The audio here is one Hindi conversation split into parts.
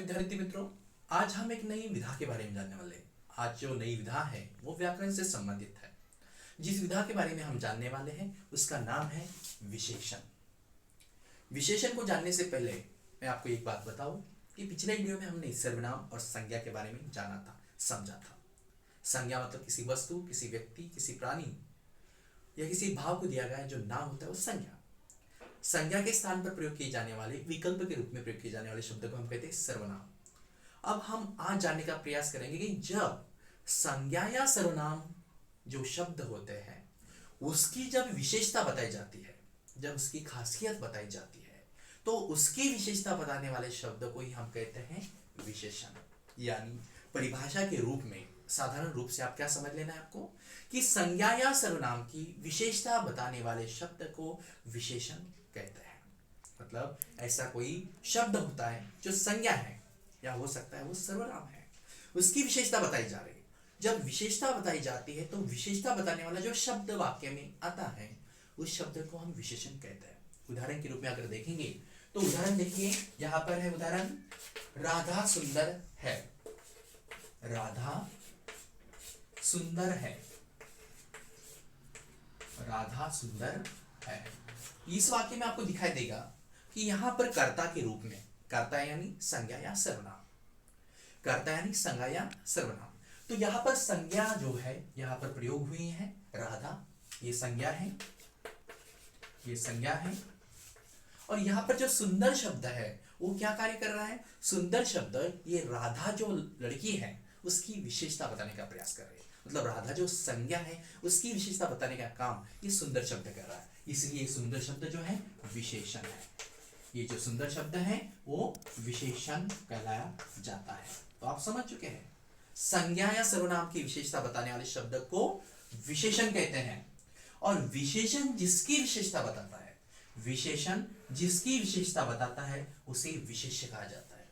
विद्यार्थी मित्रों, आज हम एक नई विधा के बारे में जानने वाले हैं। आज जो नई विधा है वो व्याकरण से संबंधित है। जिस विधा के बारे में हम जानने वाले हैं उसका नाम है विशेषण। विशेषण को जानने से पहले मैं आपको एक बात बताऊं कि पिछले वीडियो में हमने सर्वनाम और संज्ञा के बारे में जाना था, समझा था। संज्ञा मतलब किसी वस्तु, किसी व्यक्ति, किसी प्राणी या किसी भाव को दिया गया जो नाम होता है वो संज्ञा। संज्ञा के स्थान पर प्रयोग किए जाने वाले, विकल्प के रूप में प्रयोग किए जाने वाले शब्द को हम कहते हैं सर्वनाम। अब हम आज जानने का प्रयास करेंगे कि जब संज्ञा या सर्वनाम जो शब्द होते हैं उसकी जब विशेषता बताई जाती है, जब उसकी खासियत बताई जाती है, तो उसकी विशेषता बताने वाले शब्द को ही हम कहते हैं विशेषण। यानी परिभाषा के रूप में, साधारण रूप से आप क्या समझ लेना है आपको कि संज्ञा या सर्वनाम की विशेषता बताने वाले शब्द को विशेषण कहते हैं। मतलब ऐसा कोई शब्द होता है जो संज्ञा है या हो सकता है वो सर्वनाम है, उसकी विशेषता बताई जा रही है। जब विशेषता बताई जाती है तो विशेषता बताने वाला जो शब्द वाक्य में आता है उस शब्द को हम विशेषण कहते हैं। उदाहरण के रूप में अगर देखेंगे तो उदाहरण देखिए, यहाँ पर है उदाहरण, राधा सुंदर है। राधा सुंदर है। राधा सुंदर है। इस वाक्य में आपको दिखाई देगा कि यहां पर कर्ता के रूप में, कर्ता यानी संज्ञा या सर्वनाम, कर्ता यानी संज्ञा या सर्वनाम, तो यहां पर संज्ञा जो है यहां पर प्रयोग हुई है राधा, ये संज्ञा है, ये संज्ञा है। और यहां पर जो सुंदर शब्द है वो क्या कार्य कर रहा है? सुंदर शब्द ये राधा जो लड़की है उसकी विशेषता बताने का प्रयास कर रही है। मतलब राधा जो संज्ञा है उसकी विशेषता बताने का काम ये सुंदर शब्द कर रहा है, इसलिए सुंदर शब्द जो है विशेषण है। ये जो सुंदर शब्द है वो विशेषण कहलाया जाता है। तो आप समझ चुके हैं, संज्ञा या सर्वनाम की विशेषता बताने वाले शब्द को विशेषण कहते हैं। और विशेषण जिसकी विशेषता बताता है, विशेषण जिसकी विशेषता बताता है उसे विशेष्य कहा जाता है,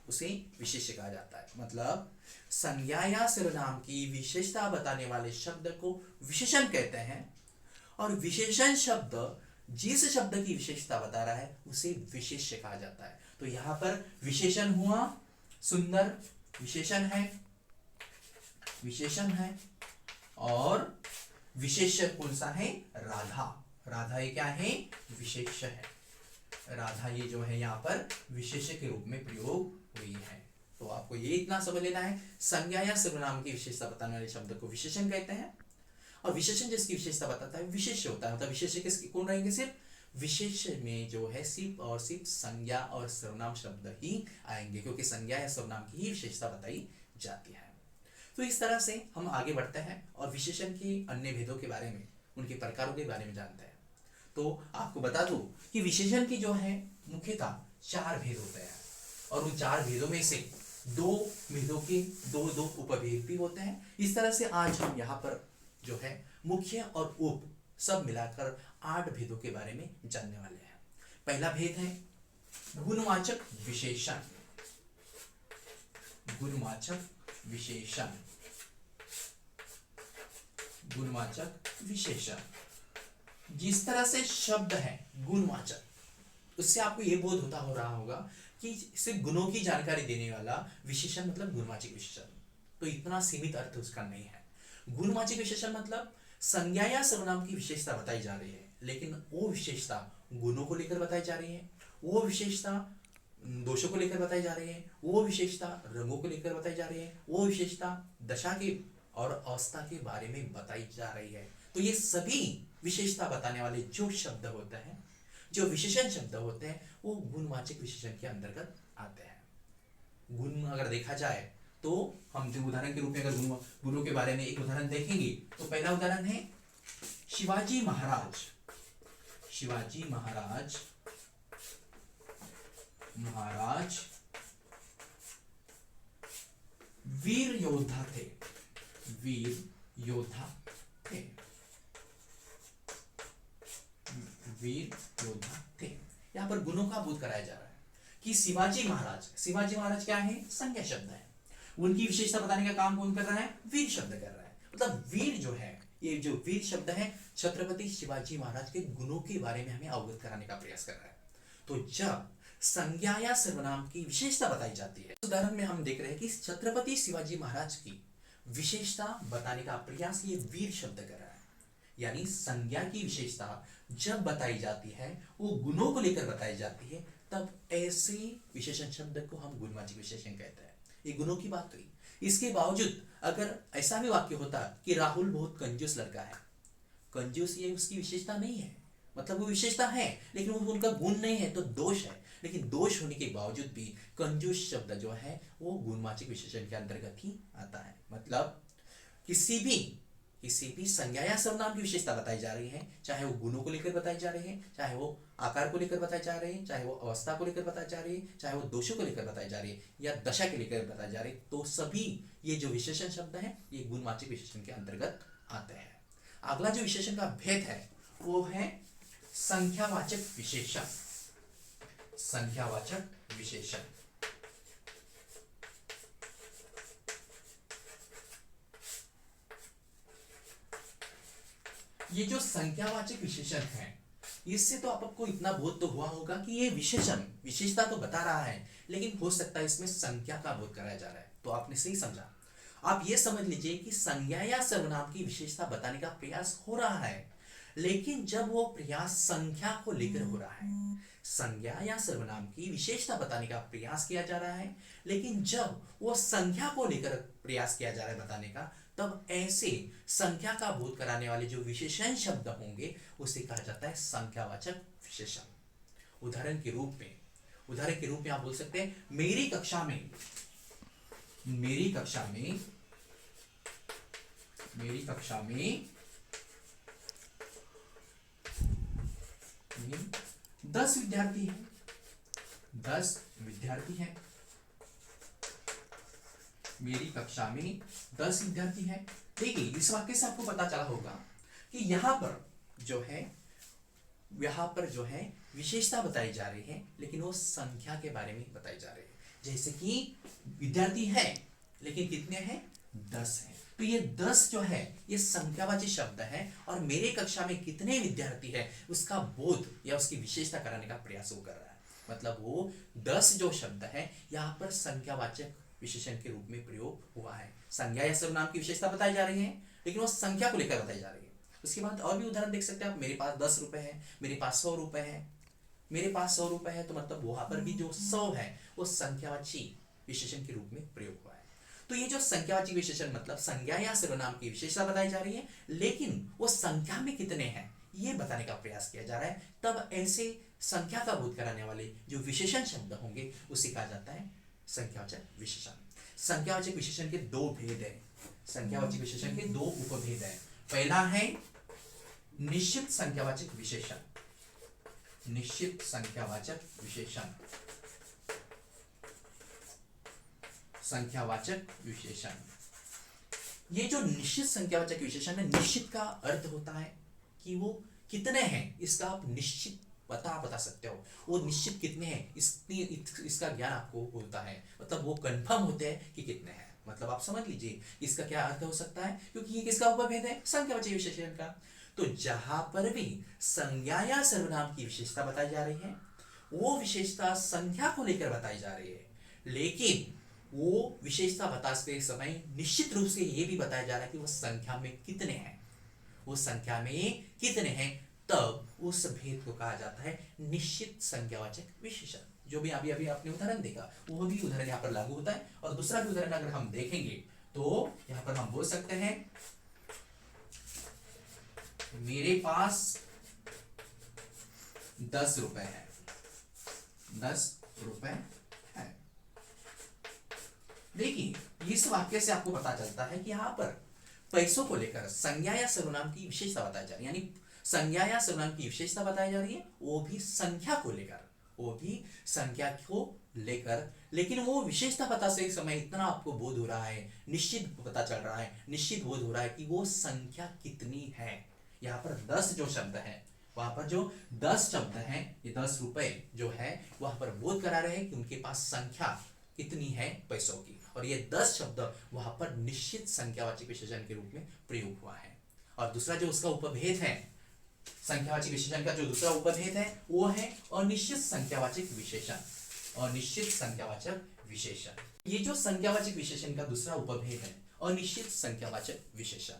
उसे विशेष्य कहा जाता है। मतलब संज्ञा या सर्वनाम की विशेषता बताने वाले शब्द को विशेषण कहते हैं, और विशेषण शब्द जिस शब्द की विशेषता बता रहा है उसे विशेष्य कहा जाता है। तो यहां पर विशेषण हुआ सुंदर, विशेषण है, विशेषण है, और विशेष्य कौन सा है? राधा। राधा ये क्या है? विशेष्य है। राधा ये जो है यहाँ पर विशेष्य के रूप में प्रयोग हुई है। तो आपको ये इतना समझ लेना है, संज्ञा या सर्वनाम की विशेषता बताने वाले शब्द को विशेषण कहते हैं, और विशेषण जिसकी विशेषता बताता है विशेष्य होता है। मतलब विशेष्य किसके कौन रहेंगे? सिर्फ विशेष्य में जो है सिर्फ और सिर्फ संज्ञा और सर्वनाम शब्द ही आएंगे, क्योंकि संज्ञा या सर्वनाम की ही विशेषता बताई जाती है। तो इस तरह से हम आगे बढ़ते हैं और विशेषण के अन्य भेदों के बारे में, उनके प्रकारों के बारे में जानते हैं। तो आपको बता दूं कि विशेषण की जो है मुख्यतः 4 भेद होते हैं, और उन 4 भेदों में से 2 भेदों के 2 उपभेद भी होते हैं। इस तरह से आज हम यहाँ पर जो है मुख्य और उप सब मिलाकर 8 भेदों के बारे में जानने वाले हैं। पहला भेद है गुणवाचक विशेषण। गुणवाचक विशेषण। गुणवाचक विशेषण, जिस तरह से शब्द है गुणवाचक, उससे आपको यह बोध होता हो रहा होगा कि सिर्फ गुणों की जानकारी देने वाला विशेषण मतलब गुणवाचक विशेषण। तो इतना सीमित अर्थ उसका नहीं है। गुणवाचक विशेषण मतलब संज्ञा या सर्वनाम की विशेषता बताई जा रही है, लेकिन वो विशेषता गुणों को लेकर बताई जा रही है, वो विशेषता दोषों को लेकर बताई जा रही है, वो विशेषता रंगों को लेकर बताई जा रही है, वो विशेषता दशा के और अवस्था के बारे में बताई जा रही है। तो ये सभी विशेषता बताने वाले जो शब्द होते हैं, जो विशेषण शब्द होते हैं, वो गुणवाचक विशेषण के अंतर्गत आते हैं। गुण अगर देखा जाए तो हम जो उदाहरण के रूप में अगर गुणों के बारे में एक उदाहरण देखेंगे तो पहला उदाहरण है शिवाजी महाराज। शिवाजी महाराज वीर योद्धा थे। वीर योद्धा थे। वीर योद्धा थे। यहां पर गुणों का बोध कराया जा रहा है कि शिवाजी महाराज क्या है? संज्ञा शब्द है। उनकी विशेषता बताने का काम कौन कर रहा है? वीर शब्द कर रहा है। मतलब वीर जो है, ये जो वीर शब्द है छत्रपति शिवाजी महाराज के गुणों के बारे में हमें अवगत कराने का प्रयास कर रहा है। तो जब संज्ञा या सर्वनाम की विशेषता बताई जाती है। इस उदाहरण में हम देख रहे हैं कि छत्रपति शिवाजी महाराज की विशेषता बताने का प्रयास ये वीर शब्द कर रहा है। यानी संज्ञा की विशेषता जब बताई जाती है, वो गुणों को लेकर बताई जाती है, तब ऐसे विशेषण शब्द को हम गुणवाचक विशेषण कहते हैं। ये गुणों की बात हुई। इसके बावजूद अगर ऐसा भी वाक्य होता कि राहुल बहुत कंजूस लड़का है, कंजूस ये उसकी विशेषता नहीं है, मतलब वो विशेषता है लेकिन वो उनका गुण नहीं है, तो दोष है। लेकिन दोष होने के बावजूद भी कंजूस शब्द जो है वो गुणवाचक विशेषण के अंतर्गत ही आता है। मतलब किसी भी संज्ञा या सर्वनाम की विशेषता बताई जा रही है, चाहे वो गुणों को लेकर बताई जा रही है, चाहे वो आकार को लेकर बताई जा रही है, चाहे वो अवस्था को लेकर बताई जा रही है, चाहे वो दोषों को लेकर बताई जा रही है या दशा के लेकर बताई जा रही है, तो सभी ये जो विशेषण शब्द है ये गुणवाचक विशेषण के अंतर्गत आते हैं। अगला जो विशेषण का भेद है वो है संख्यावाचक विशेषण। संख्यावाचक विशेषण, ये जो संख्यावाचक विशेषण है, इससे तो आपको इतना बोध तो हुआ होगा कि ये विशेषण विशेषता तो बता रहा है, लेकिन हो सकता है इसमें संख्या का बोध कराया जा रहा है। तो आपने सही समझा। आप ये समझ लीजिए कि संज्ञा या सर्वनाम की विशेषता बताने का प्रयास हो रहा है, लेकिन जब वो प्रयास संख्या को लेकर हो रहा है, संज्ञा या सर्वनाम की विशेषता बताने का प्रयास किया जा रहा है, लेकिन जब वो संख्या को लेकर प्रयास किया जा रहा है बताने का, तब ऐसे संख्या का बोध कराने वाले जो विशेषण शब्द होंगे उसे कहा जाता है संख्यावाचक विशेषण। उदाहरण के रूप में आप बोल सकते हैं मेरी कक्षा में 10 विद्यार्थी हैं। मेरी कक्षा में 10 विद्यार्थी हैं। देखिए, इस वाक्य से आपको पता चला होगा कि यहाँ पर जो है विशेषता बताई जा रही है, लेकिन वो संख्या के बारे में बताई जा रही है। जैसे कि विद्यार्थी है, लेकिन कितने हैं? 10 हैं। तो ये 10 जो है ये संख्यावाची शब्द है, और मेरे कक्षा में कितने विद्यार्थी है उसका बोध या उसकी विशेषता कराने का प्रयास वो कर रहा है। मतलब वो 10 जो शब्द है यहाँ पर संख्यावाचक विशेषण के रूप में प्रयोग हुआ है। संज्ञा या सर्वनाम की विशेषता बताई जा रही है, लेकिन वो संख्या को लेकर बताई जा रही है। उसके बाद और भी उदाहरण देख सकते हैं आप। मेरे पास 10 रुपए है, मेरे पास 100 रुपए है। मेरे पास 100 रुपए है, तो मतलब वहां पर भी जो 100 है वो संख्यावाची विशेषण के रूप में प्रयोग हुआ है। तो ये जो संख्यावाची विशेषण मतलब संज्ञा या सर्वनाम की विशेषता बताई जा रही है, लेकिन वो संख्या में कितने हैं ये बताने का प्रयास किया जा रहा है। तब ऐसे संख्या का बोध कराने वाले जो विशेषण शब्द होंगे उसे कहा जाता है संख्यावाचक विशेषण। संख्यावाचक विशेषण के दो भेद हैं। संख्यावाचक विशेषण के दो उपभेद हैं। पहला है निश्चित संख्यावाचक विशेषण। निश्चित संख्यावाचक विशेषण। संख्यावाचक विशेषण, ये जो निश्चित संख्यावाचक विशेषण है, निश्चित का अर्थ होता है कि वो कितने हैं इसका आप निश्चित बता सकते हो। वो निश्चित कितने हैं इसका ज्ञान आपको होता है, मतलब वो कंफर्म होते हैं कि कितने हैं। मतलब आप समझ लीजिए इसका क्या अर्थ हो सकता है, क्योंकि ये किसका उपभेद है? संख्यावाचक विशेषण का। तो जहां पर भी संज्ञा या सर्वनाम की विशेषता बताई जा रही है, वो विशेषता संख्या को लेकर बताई जा रही है, लेकिन वो विशेषता बताते समय निश्चित रूप से ये भी बताया जा रहा है कि वो संख्या में कितने हैं। वो संख्या में कितने हैं, तब उस भेद को कहा जाता है निश्चित संख्यावाचक विशेषण। जो भी अभी अभी आपने उदाहरण देखा वो भी उदाहरण यहाँ पर लागू होता है। और दूसरा भी उदाहरण अगर हम देखेंगे तो यहाँ पर हम बोल सकते हैं मेरे पास 10 रुपए है। 10 रुपए है। देखिए, इस वाक्य से आपको पता चलता है कि यहाँ पर पैसों को लेकर संज्ञा या सर्वनाम की विशेषता बताई जा रही है। यानी संज्ञा या सर्वनाम की विशेषता बताई जा रही है, वो भी संख्या को लेकर, लेकिन वो विशेषता बताते समय इतना आपको बोध हो रहा है, निश्चित बोध हो रहा है कि वो संख्या कितनी है। यहाँ पर 10 जो शब्द है, वहां पर जो 10 शब्द हैं, ये 10 रुपए जो है वहां पर बोध करा रहे हैं कि उनके पास संख्या कितनी है पैसों की। और ये 10 शब्द वहां पर निश्चित संख्यावाचक विशेषण के रूप में प्रयोग हुआ है। और दूसरा जो उसका उपभेद है संख्यावाचक विशेषण का जो दूसरा उपभेद है वो है अनिश्चित संख्यावाचक विशेषण। अनिश्चित संख्यावाचक विशेषण, ये जो संख्यावाचक विशेषण का दूसरा उपभेद है अनिश्चित संख्यावाचक विशेषण।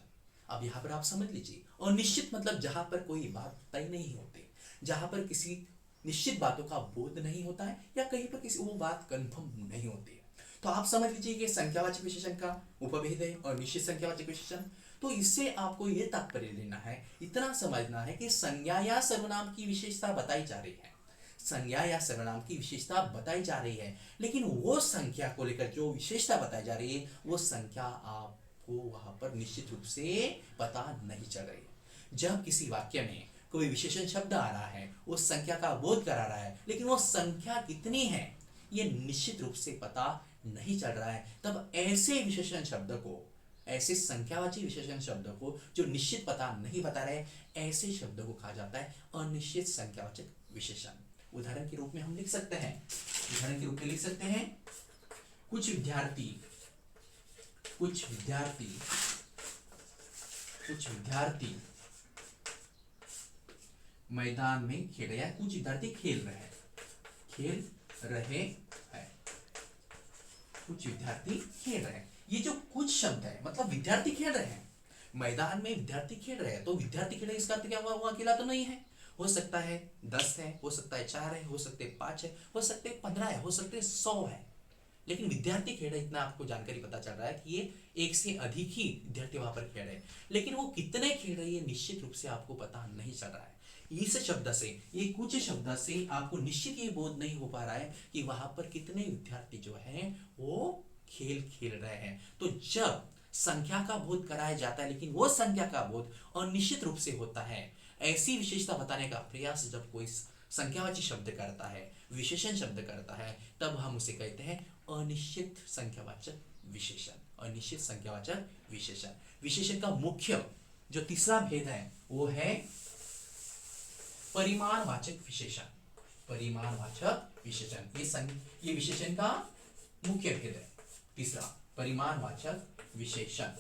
अब यहाँ पर आप समझ लीजिए, अनिश्चित मतलब जहां पर कोई बात तय नहीं होती, जहां पर किसी निश्चित बातों का बोध नहीं होता है या कहीं पर किसी वो बात कंफर्म नहीं होती है। तो आप समझ लीजिए कि संख्यावाचक विशेषण का उपभेद है और निश्चित संख्यावाचक विशेषण। तो इससे आपको ये तात्पर्य लेना है, इतना समझना है कि संज्ञा या सर्वनाम की विशेषता बताई जा रही है, संज्ञा या सर्वनाम की विशेषता बताई जा रही है, लेकिन वो संख्या को लेकर जो विशेषता बताई जा रही है वो संख्या आपको वहां पर निश्चित रूप से पता नहीं चल रही है। जब किसी वाक्य में कोई विशेषण शब्द आ रहा है, उस संख्या का बोध करा रहा है, लेकिन वो संख्या कितनी है ये निश्चित रूप से पता नहीं चल रहा है, तब ऐसे विशेषण शब्द को, ऐसे संख्यावाची विशेषण शब्द को जो निश्चित पता नहीं बता रहे, ऐसे शब्द को कहा जाता है अनिश्चित संख्यावाचक विशेषण। उदाहरण के रूप में हम लिख सकते हैं, उदाहरण के रूप में लिख सकते हैं, कुछ विद्यार्थी मैदान में खेल रहे हैं, कुछ विद्यार्थी खेल रहे हैं, कुछ विद्यार्थी खेल रहे हैं। ये जो कुछ शब्द है मतलब विद्यार्थी खेल रहे हैं, मैदान में विद्यार्थी खेल रहे हैं, तो विद्यार्थी खेल रहे हैं इसका अर्थ क्या हुआ, वो अकेला तो नहीं है, हो सकता है 10 है, हो सकता है 4 है, हो सकते हैं 5 है, हो सकते हैं 15 है, हो सकते हैं 100 है, लेकिन विद्यार्थी खेल रहे इतना आपको जानकारी पता चल रहा है कि ये एक से अधिक ही विद्यार्थी वहां पर खेल रहे हैं, लेकिन वो कितने खेल रहे हैं निश्चित रूप से आपको पता नहीं चल रहा है। इस शब्द से, ये कुछ शब्द से आपको निश्चित ये बोध नहीं हो पा रहा है कि वहां पर कितने विद्यार्थी जो हैं वो खेल रहे हैं। तो जब संख्या का बोध कराया जाता है लेकिन वो संख्या का बोध अनिश्चित रूप से होता है, ऐसी विशेषता बताने का प्रयास जब कोई संख्यावाची शब्द करता है, विशेषण शब्द करता है, तब हम उसे कहते हैं अनिश्चित संख्यावाचक विशेषण। अनिश्चित संख्यावाचक विशेषण, विशेषण का मुख्य जो तीसरा भेद है वो है परिमाणवाचक विशेषण। परिमाणवाचक विशेषण, ये विशेषण का मुख्य भेद है। तीसरा, परिमाणवाचक विशेषण।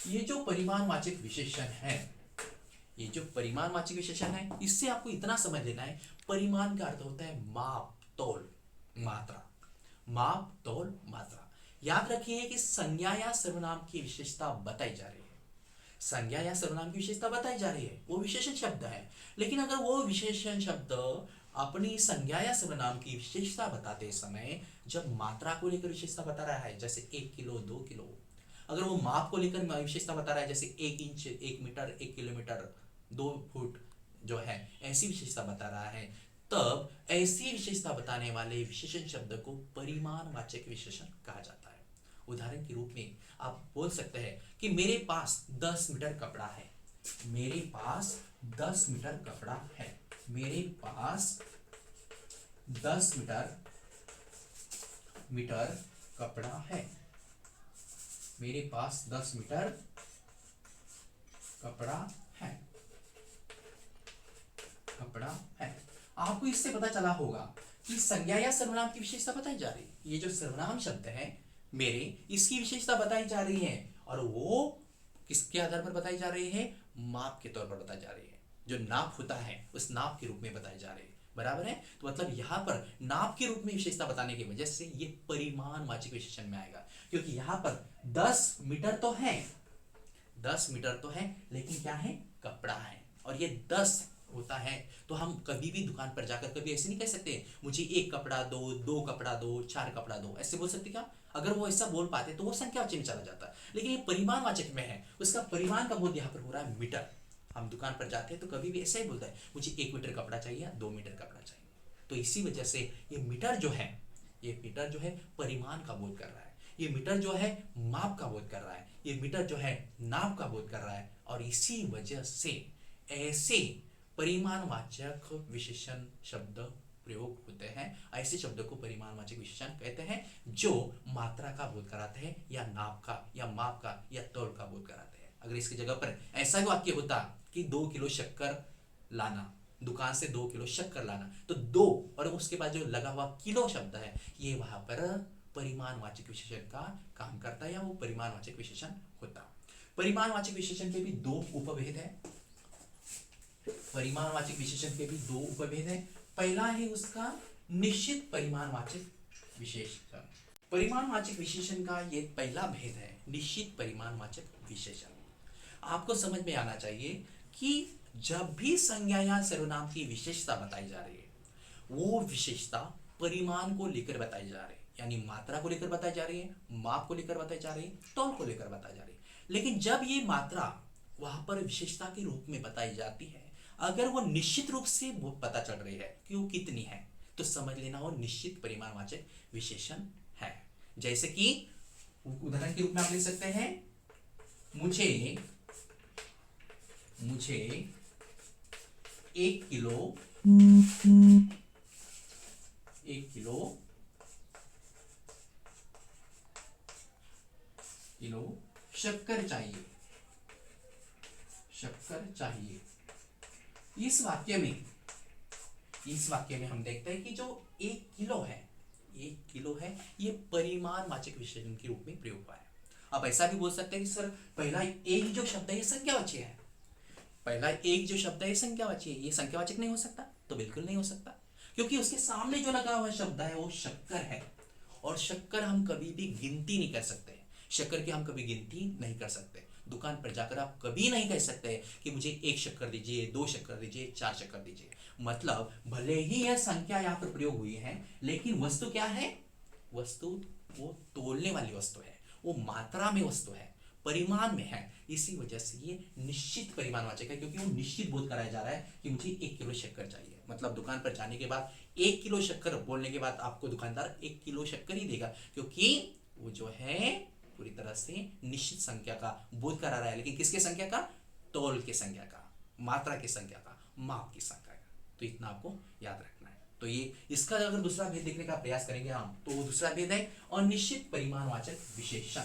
ये जो परिमाणवाचक विशेषण है, ये जो परिमाणवाचक विशेषण है, इससे आपको इतना समझ लेना है, परिमाण का अर्थ होता है माप, तौल, मात्रा। माप, तौल, मात्रा। याद रखिए कि संज्ञा या सर्वनाम की विशेषता बताई जा रही है, संज्ञा या सर्वनाम की विशेषता बताई जा रही है, वो विशेषण शब्द है, लेकिन अगर वो विशेषण शब्द अपनी संज्ञा या सर्वनाम की विशेषता बताते समय जब मात्रा को लेकर विशेषता बता रहा है, जैसे 1 किलो 2 किलो, अगर वो माप को लेकर विशेषता बता रहा है, जैसे 1 इंच 1 मीटर 1 किलोमीटर 2 फुट जो है, ऐसी विशेषता बता रहा है, तब ऐसी विशेषता बताने वाले विशेषण शब्द को परिमाणवाचक विशेषण कहा जाता है। उदाहरण के रूप में आप बोल सकते हैं कि मेरे पास 10 मीटर कपड़ा है, मेरे पास 10 मीटर कपड़ा है, मेरे पास 10 मीटर कपड़ा है, मेरे पास 10 मीटर कपड़ा है। आपको इससे पता चला होगा कि संज्ञा या सर्वनाम की विशेषता बताई जा रही है। ये जो सर्वनाम शब्द है मेरे, इसकी विशेषता बताई जा रही है, और वो किसके आधार पर बताई जा रही है, माप के तौर पर बताई जा रही है। जो नाप होता है उस नाप के रूप में बताई जा रही है, बराबर है। तो मतलब यहाँ पर नाप के रूप में विशेषता बताने की वजह से ये परिमाणवाचक विशेषण में आएगा, क्योंकि यहाँ पर 10 मीटर तो है, 10 मीटर तो है, लेकिन क्या है, कपड़ा है, और ये 10 होता है, तो हम कभी भी दुकान पर जाकर कभी ऐसे नहीं कह सकते मुझे 1 कपड़ा दो, 2 कपड़ा दो, 4 कपड़ा दो, ऐसे बोल सकते क्या? अगर वो ऐसा बोल पाते तो वो संख्यावाचक में चला जाता, लेकिन ये परिमाणवाचक में है, उसका परिमाण का बोध यहाँ पर हो रहा है मीटर। हम दुकान पर जाते हैं तो कभी भी ऐसा ही बोलता है मुझे 1 मीटर कपड़ा चाहिए, 2 मीटर कपड़ा चाहिए, तो इसी वजह से ये मीटर जो है, ये मीटर जो है परिमाण का बोध कर रहा है, ये मीटर जो है माप का बोध कर रहा है, ये मीटर जो है नाप का बोध कर रहा है, और इसी वजह से ऐसे परिमाणवाचक विशेषण शब्द प्रयोग होते हैं। ऐसे शब्दों को परिमाणवाचक विशेषण कहते हैं जो मात्रा का बोध कराते हैं, या नाप का, या माप का, या तौल का बोध कराते हैं। अगर इसकी जगह पर ऐसा वाक्य होता कि 2 किलो शक्कर लाना, दुकान से 2 किलो शक्कर लाना, तो 2 और उसके बाद जो लगा हुआ किलो शब्द है, ये वहां पर परिमाणवाचक विशेषण का काम करता है, या वो परिमाणवाचक विशेषण होता। परिमाणवाचक विशेषण के भी 2 उपभेद है। परिमाणवाचक विशेषण के भी दो उपभेद हैं। पहला है उसका निश्चित परिमाणवाचक विशेषण। परिमाणवाचक विशेषण का ये पहला भेद है, निश्चित परिमाणवाचक विशेषण। आपको समझ में आना चाहिए कि जब भी संज्ञा या सर्वनाम की विशेषता बताई जा रही है, वो विशेषता परिमाण को लेकर बताई जा रही है, यानी मात्रा को लेकर बताई जा रही है, माप को लेकर बताई जा रही है, तौल को लेकर बताई जा रही है। लेकिन जब ये मात्रा वहां पर विशेषता के रूप में बताई जाती है, अगर वो निश्चित रूप से वो पता चल रही है कि वो कितनी है, तो समझ लेना वो निश्चित परिमाणवाचक विशेषण है। जैसे कि उदाहरण के रूप में आप ले सकते हैं, मुझे 1 किलो शक्कर चाहिए। इस वाक्य में हम देखते हैं कि जो 1 किलो है ये परिमाणवाचक विशेषण के रूप में प्रयोग हुआ है। आप ऐसा भी बोल सकते हैं कि सर पहला एक जो शब्द है ये संज्ञावाची है, पहला एक जो शब्द है ये संज्ञावाची है, ये संज्ञावाचक नहीं हो सकता? तो बिल्कुल नहीं हो सकता, क्योंकि उसके सामने जो लगा हुआ शब्द है वो शक्कर है, और शक्कर हम कभी भी गिनती नहीं कर सकते। शक्कर की हम कभी गिनती नहीं कर सकते। दुकान पर जाकर आप कभी नहीं कह सकते कि मुझे 1 शक्कर दीजिए, 2 शक्कर दीजिए, 4 शक्कर दीजिए। मतलब भले ही यह संख्या यहाँ पर प्रयोग हुई है, लेकिन वस्तु क्या है? वस्तु वो तोलने वाली वस्तु है, वो मात्रा में वस्तु है, परिमाण में है। इसी वजह से ये निश्चित परिमाणवाचक है, क्योंकि वो निश्चित बोध कराया जा रहा है कि मुझे 1 किलो शक्कर चाहिए। मतलब दुकान पर जाने के बाद 1 किलो शक्कर बोलने के बाद आपको दुकानदार 1 किलो शक्कर ही देगा, क्योंकि वो जो है पूरी तरह से निश्चित संख्या का बोध करा रहा है। लेकिन किसके संख्या का? तौल के संख्या का, मात्रा की संख्या का, माप की संख्या का। तो इतना आपको याद रखना है। तो ये इसका अगर दूसरा भेद देखने का प्रयास करेंगे हम, तो वो दूसरा भेद है अनिश्चित परिमाणवाचक विशेषण।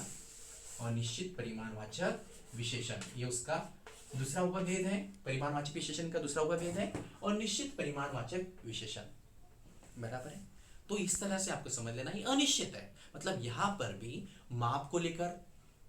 अनिश्चित परिमाणवाचक विशेषण ये उसका दूसरा उपभेद है। परिमाणवाचक विशेषण का दूसरा उपभेद है अनिश्चित परिमाणवाचक विशेषण। बराबर है। तो इस तरह से आपको समझ लेना, ये अनिश्चित है। मतलब यहां पर भी माप को लेकर,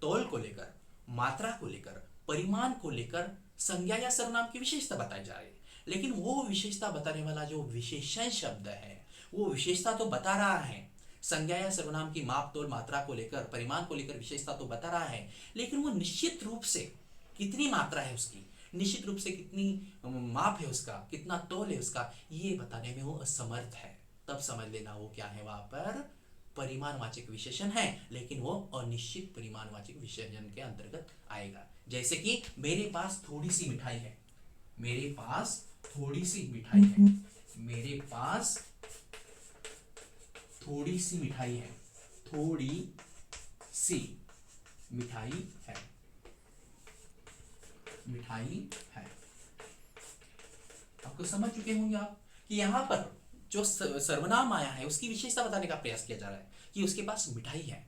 तौल को लेकर, मात्रा को लेकर, परिमाण को लेकर संज्ञा या सर्वनाम की विशेषता बताई जा रही है, लेकिन वो विशेषता बताने वाला जो विशेषण शब्द है, वो विशेषता तो बता रहा है, संज्ञा या सर्वनाम की माप, तौल, मात्रा को लेकर, परिमाण को लेकर विशेषता तो बता रहा है, लेकिन वो निश्चित रूप से कितनी मात्रा है उसकी, निश्चित रूप से कितनी माप है उसका, कितना तौल है उसका, ये बताने में वो असमर्थ है। तब समझ लेना वो क्या है, वहां पर परिमाणवाचक विशेषण है, लेकिन वो अनिश्चित परिमाणवाचक विशेषण के अंतर्गत आएगा। जैसे कि मेरे पास थोड़ी सी मिठाई है, मेरे पास थोड़ी सी मिठाई है, मेरे पास थोड़ी सी मिठाई है, थोड़ी सी मिठाई है, मिठाई है। आपको समझ चुके होंगे आप कि यहां पर जो सर्वनाम आया है उसकी विशेषता बताने का प्रयास किया जा रहा है कि उसके पास मिठाई है,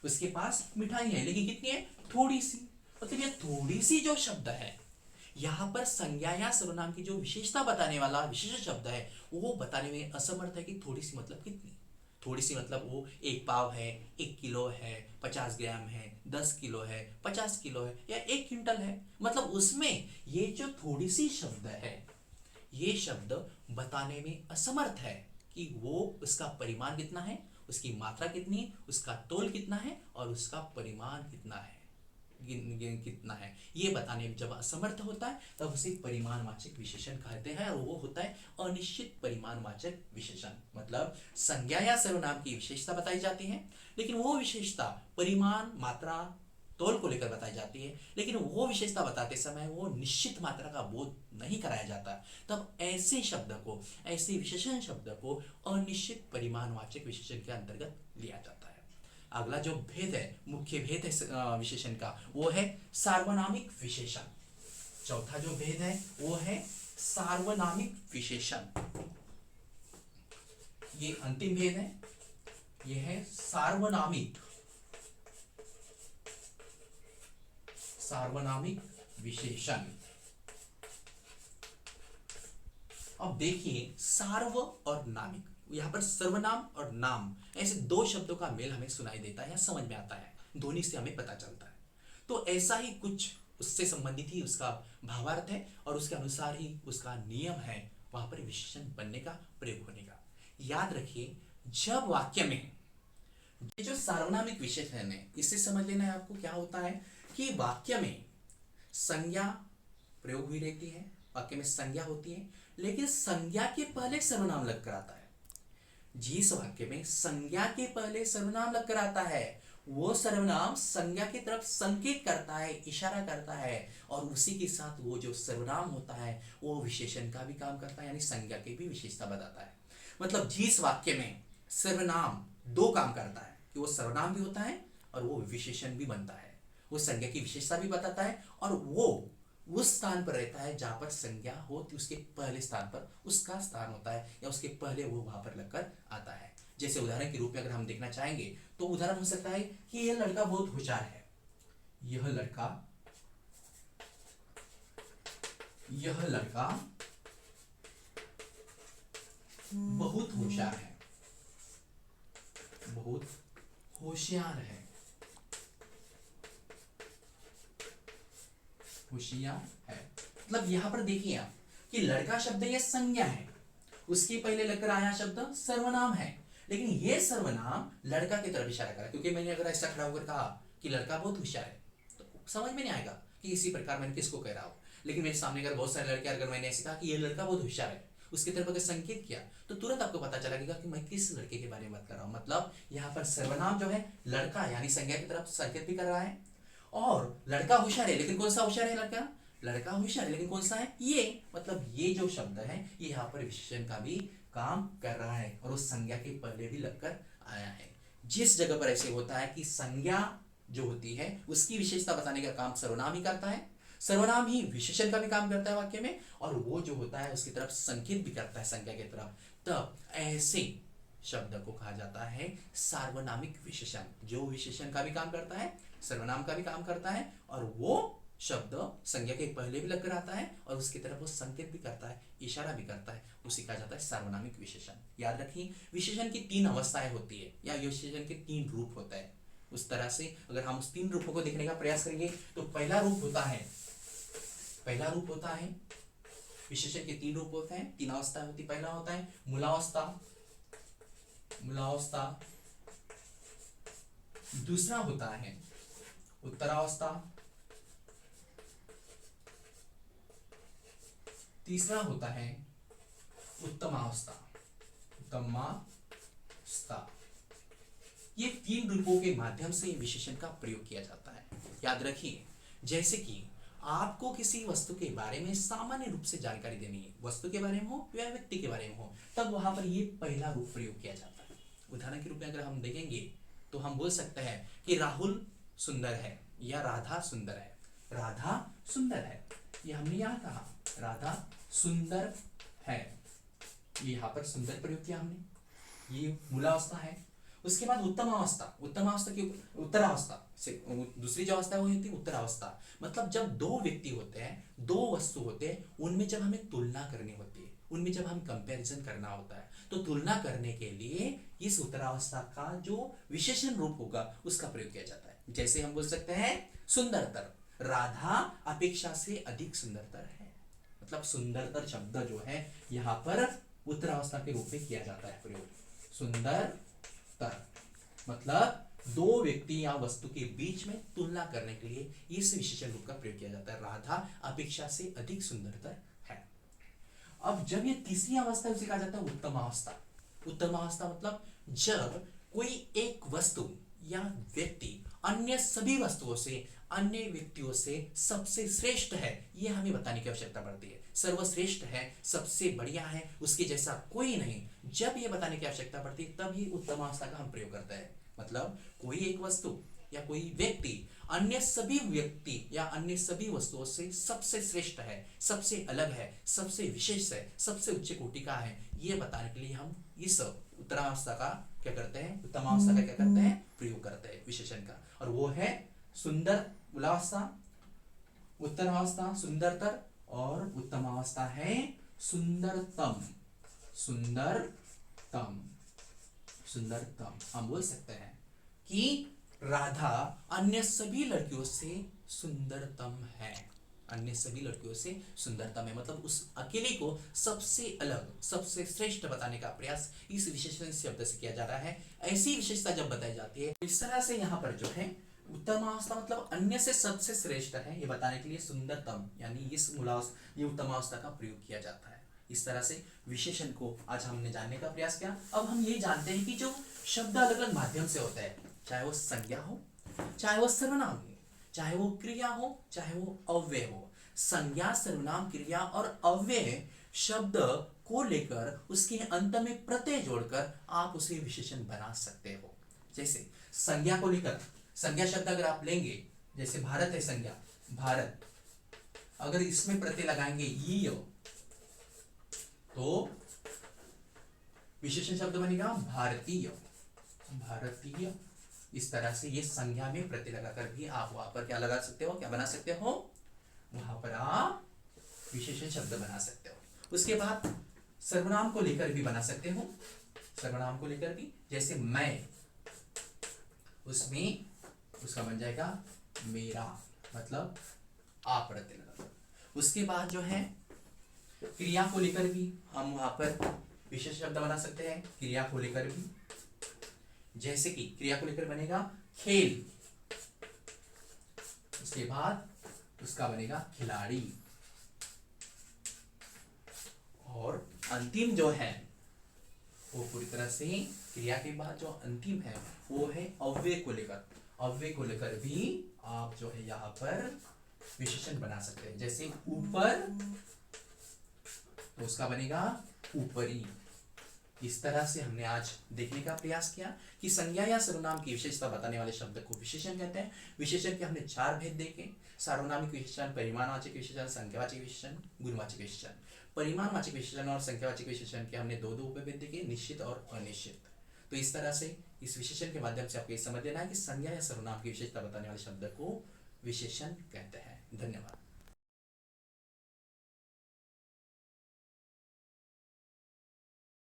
उसके पास मिठाई है, लेकिन कितनी है? थोड़ी सी। मतलब ये थोड़ी सी जो शब्द है, यहां पर संज्ञा या सर्वनाम की जो विशेषता बताने वाला विशेष शब्द है, वो बताने में असमर्थ है कि थोड़ी सी मतलब कितनी। थोड़ी सी मतलब वो 1 पाव है, 1 किलो है, 50 ग्राम है, 10 किलो है, 50 किलो है, या 1 क्विंटल है। मतलब उसमें ये जो थोड़ी सी शब्द है, ये शब्द बताने में असमर्थ है कि वो उसका परिमाण कितना है, उसकी मात्रा कितनी, उसका तौल कितना है, और उसका परिमाण कितना है, कितना है, ये बताने में जब असमर्थ होता है तब उसे परिमाणवाचक विशेषण कहते हैं, और वो होता है अनिश्चित परिमाणवाचक विशेषण। मतलब संज्ञा या सर्वनाम की विशेषता बताई जाती है, लेकिन वो विशेषता परिमाण, मात्रा, तौल को लेकर बताई जाती है, लेकिन वो विशेषता बताते समय वो निश्चित मात्रा का बोध नहीं कराया जाता। तब ऐसे शब्द को, ऐसे विशेषण शब्द को अनिश्चित परिमाणवाचक विशेषण के अंतर्गत लिया जाता है। अगला जो भेद है, मुख्य भेद है विशेषण का, वो है सार्वनामिक विशेषण। चौथा जो भेद है वो है सार्वनामिक विशेषण। ये अंतिम भेद है, ये है सार्वनामिक विशेषण। अब देखिए, सार्व और नामिक, यहां पर सर्वनाम और नाम ऐसे दो शब्दों का मेल हमें सुनाई देता है या समझ में आता है, ध्वनि से हमें पता चलता है। तो ऐसा ही कुछ उससे संबंधित ही उसका भावार्थ है और उसके अनुसार ही उसका नियम है वहां पर विशेषण बनने का, प्रयोग होने का। याद रखिए, जब वाक्य में ये जो सार्वनामिक विशेषण है, इससे समझ लेना है आपको क्या होता है कि वाक्य में संज्ञा प्रयोग हुई रहती है, वाक्य में संज्ञा होती है, लेकिन संज्ञा के पहले सर्वनाम लगकर आता है। जिस वाक्य में संज्ञा के पहले सर्वनाम लगकर आता है, वो सर्वनाम संज्ञा की तरफ संकेत करता है, इशारा करता है, और उसी के साथ वो जो सर्वनाम होता है वो विशेषण का भी काम करता है, यानी संज्ञा की भी विशेषता बताता है। मतलब जिस वाक्य में सर्वनाम दो काम करता है कि वो सर्वनाम भी होता है और वो विशेषण भी बनता है, वो संज्ञा की विशेषता भी बताता है, और वो उस स्थान पर रहता है जहां पर संज्ञा हो, उसके पहले स्थान पर उसका स्थान होता है, या उसके पहले वो वहां पर लगकर आता है। जैसे उदाहरण के रूप में अगर हम देखना चाहेंगे तो उदाहरण हो सकता है कि यह लड़का बहुत होशियार है, यह लड़का बहुत होशियार है, बहुत होशियार है, होशियार है। मतलब यहां पर देखिए आप कि लड़का शब्द यह संज्ञा है, उसके पहले लगकर आया शब्द सर्वनाम है, लेकिन यह सर्वनाम लड़का की तरफ इशारा करा, क्योंकि मैंने अगर ऐसा खड़ा होकर कहा कि लड़का बहुत होशियार है तो समझ में नहीं आएगा कि इसी प्रकार मैंने किसको कह रहा हूं। लेकिन मेरे सामने अगर बहुत सारे लड़के, अगर मैंने ऐसे कहा कि यह लड़का बहुत होशियार है, उसकी तरफ अगर संकेत किया तो तुरंत आपको पता चलेगा कि मैं किस लड़के के बारे में बात कर रहा हूं। मतलब यहाँ पर सर्वनाम जो है लड़का यानी संज्ञा की तरफ संकेत भी कर रहा है, और लड़का होशियार है, लेकिन कौन सा होशियार है? लड़का लड़का होशियार है, लेकिन कौन सा है? ये मतलब ये जो शब्द है ये यहाँ पर विशेषण का भी काम कर रहा है, और उस संज्ञा के पहले भी लगकर आया है। जिस जगह पर ऐसे होता है कि संज्ञा जो होती है उसकी विशेषता बताने का काम सर्वनाम ही करता है, सर्वनाम ही विशेषण का भी काम करता है वाक्य में, और वो जो होता है उसकी तरफ संकेत भी करता है संज्ञा की तरफ, तब ऐसे शब्द को कहा जाता है सार्वनामिक विशेषण, जो विशेषण का भी काम करता है, सर्वनाम का भी काम करता है, और वो शब्द संज्ञा के पहले भी लगकर आता है और उसकी तरफ वो संकेत भी करता है, इशारा भी करता है, उसे कहा जाता है सार्वनामिक विशेषण। याद रखिए, विशेषण की तीन अवस्थाएं होती है, या विशेषण के तीन रूप होता है। उस तरह से अगर हम उस तीन रूपों को देखने का प्रयास करेंगे तो पहला रूप होता है विशेषण के तीन रूप होते हैं, तीन अवस्थाएं होती। पहला होता है मूलावस्था, दूसरा होता है उत्तरावस्था, तीसरा होता है उत्तमावस्था। ये तीन रूपों के माध्यम से विशेषण का प्रयोग किया जाता है। याद रखिए, जैसे कि आपको किसी वस्तु के बारे में सामान्य रूप से जानकारी देनी है, वस्तु के बारे में हो या व्यक्ति के बारे में हो, तब वहां पर ये पहला रूप प्रयोग किया जाता है। उदाहरण के रूप में अगर हम देखेंगे तो हम बोल सकते हैं कि राहुल सुंदर है या राधा सुंदर है। राधा सुंदर है, ये हमने यहाँ कहा, राधा सुंदर है, ये यहाँ पर सुंदर प्रयोग किया हमने, ये मूलावस्था है। उसके बाद उत्तमावस्था की उत्तरावस्था से दूसरी जो अवस्था है वो होती है उत्तरावस्था। मतलब जब दो व्यक्ति होते हैं, दो वस्तु होते हैं, उनमें जब हमें तुलना करनी होती है, उनमें जब हम कंपैरिजन करना होता है, तो तुलना करने के लिए इस उत्तरावस्था का जो विशेषण रूप होगा उसका प्रयोग किया जाता है। जैसे हम बोल सकते हैं सुंदरतर, राधा अपेक्षा से अधिक सुंदरतर है। मतलब सुंदरतर शब्द जो है यहाँ पर उत्तरावस्था के रूप में किया जाता है प्रयोग। सुंदरतर मतलब दो व्यक्ति या वस्तु के बीच में तुलना करने के लिए इस विशेषण रूप का प्रयोग किया जाता है, राधा अपेक्षा से अधिक सुंदरतर है। अब जब ये तीसरी अवस्था है उसे कहा जाता है उत्तमावस्था। उत्तमावस्था मतलब जब कोई एक वस्तु या व्यक्ति अन्य सभी वस्तुओं से, अन्य व्यक्तियों से सबसे श्रेष्ठ है, ये हमें बताने की आवश्यकता पड़ती है। सर्वश्रेष्ठ है, सबसे बढ़िया है, उसके जैसा कोई नहीं, जब ये बताने की आवश्यकता पड़ती है तब ये उत्तमावस्था का हम प्रयोग करते हैं। मतलब कोई एक वस्तु या कोई व्यक्ति अन्य सभी व्यक्ति या अन्य सभी वस्तुओं से सबसे श्रेष्ठ है, सबसे अलग है, सबसे विशेष है, सबसे उच्च कोटि का है, ये बताने के लिए हम इस उत्तरावस्था का क्या करते हैं, उत्तमावस्था का क्या करते हैं, प्रयोग करते हैं विशेषण का। और वो है सुंदर मूलावस्था, उत्तरावस्था सुंदरतर, और उत्तमावस्था है सुंदरतम। सुंदरतम हम बोल सकते हैं कि राधा अन्य सभी लड़कियों से सुंदरतम है, अन्य सभी लड़कियों से सुंदरतम है, मतलब उस अकेले को सबसे अलग, सबसे श्रेष्ठ बताने का प्रयास इस विशेषण शब्द से किया जा रहा है। ऐसी विशेषता जब बताई जाती है, इस तरह से यहाँ पर जो है उत्तमावस्था मतलब अन्य से सबसे श्रेष्ठ है, ये बताने के लिए सुंदरतम यानी इस मूलावस्था, ये उत्तमावस्था का प्रयोग किया जाता है। इस तरह से विशेषण को आज हमने जानने का प्रयास किया। अब हम ये जानते हैं कि जो शब्द अलग अलग माध्यम से होता है, चाहे वो संज्ञा हो, चाहे वो सर्वनाम हो, चाहे वो क्रिया हो, चाहे वो अव्यय हो, संज्ञा, सर्वनाम, क्रिया और अव्यय शब्द को लेकर उसके अंत में प्रत्यय जोड़कर आप उसे विशेषण बना सकते हो। जैसे संज्ञा को लेकर, संज्ञा शब्द अगर आप लेंगे, जैसे भारत है संज्ञा, भारत, अगर इसमें प्रत्यय लगाएंगे य, तो विशेषण शब्द बनेगा भारतीय, भारतीय। इस तरह से ये संज्ञा में प्रत्यय लगाकर भी आप वहां पर क्या लगा सकते हो, क्या बना सकते हो, वहां पर आप विशेषण शब्द बना सकते हो। उसके बाद सर्वनाम को लेकर भी बना सकते हो, सर्वनाम को लेकर भी, जैसे मैं, उसमें उसका बन जाएगा मेरा, मतलब आप प्रत्यय लगा। उसके बाद जो है क्रिया को लेकर भी हम वहां पर विशेष शब्द बना सकते हैं, क्रिया को लेकर भी, जैसे कि क्रिया को लेकर बनेगा खेल, उसके बाद उसका बनेगा खिलाड़ी, और अंतिम जो है वो पूरी तरह से क्रिया के बाद जो अंतिम है वो है अव्यय को लेकर, अव्यय को लेकर भी आप जो है यहाँ पर विशेषण बना सकते हैं। जैसे ऊपर, तो उसका बनेगा ऊपरी। इस तरह से हमने आज देखने का प्रयास किया कि संज्ञा या सर्वनाम की विशेषता बताने वाले शब्द को विशेषण कहते हैं। विशेषण के हमने 4 भेद देखे, सार्वनामिक विशेषण, परिमाणवाचक विशेषण, संख्यावाचक विशेषण, गुणवाचक विशेषण। परिमाणवाचक विशेषण और संख्यावाचक विशेषण के हमने 2 उपभेद देखे, निश्चित और अनिश्चित। तो इस तरह से इस विशेषण के माध्यम से आपको ये समझ लेना है कि संज्ञा या सर्वनाम की विशेषता बताने वाले शब्द को विशेषण कहते हैं। धन्यवाद।